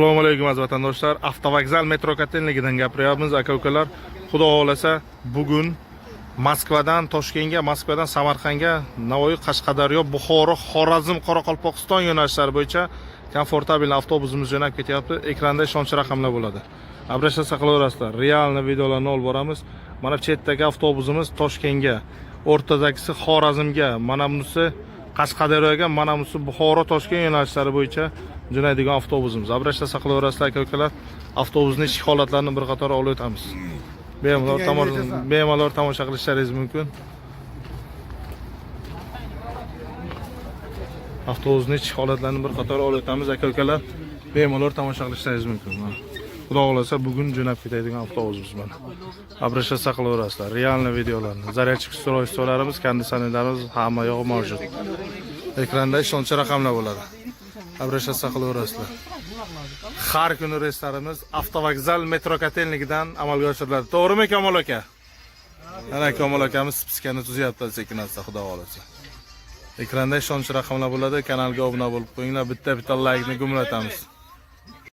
Assalomu alaykum aziz vatandoshlar. Avtovokzal metro kotelnigidan gapiryapmiz aka-ukalar. Xudo xolasa bugun Moskvadan Toshkentga, Moskvadan Samarqandga, Navoiy, Qashqadaryo, Buxoro, Xorazm, Qoraqalpog'iston yo'nalishlari bo'yicha komfortabil avtobusimiz jo'nab ketyapti. Ekranda ishonch raqamlar bo'ladi. Abrashasa qilaverasizlar. Realni videolarni olib boramiz. Mana bu chetdagi avtobusimiz Toshkentga, o'rtadagisi Xorazmga, mana bunisi Qashqadaryoga, mana bunisi Buxoro, Toshkent yo'nalishlari bo'yicha jo'naydigan avtobusimiz. Abrashasa qilaverasizlar aka-ukalar. Avtobusning ichki holatlarini bir qator olib o'tamiz. Bemalol tomosha qilishlaringiz mumkin. Avtobusning ichki holatlarini bir qator olib o'tamiz aka-ukalar. Bemalol tomosha qilishlaringiz mumkin. Xudo xolasa bugun jo'nab ketadigan avtobusimiz mana. Abrashasa qilaverasizlar. Realni videolarni, zaryadchik ustroyistvolarimiz, konditsionerlarimiz hamma yo'q mavjud. Ekranda ishonch raqamlar bo'ladi. Abrashasa qilaverasizlar. Har kuni reyslarimiz avtovokzal metro kotelnigidan amalga oshiriladi. To'g'rimi Kamol aka? Ana Kamol akamiz spiskani tuzyapti sekin-asta, xudo xolasa. Ekranda ishonch raqamlar bo'ladi. Kanalga obuna bo'lib qo'yinglar. Bitta like ni gumlatamiz.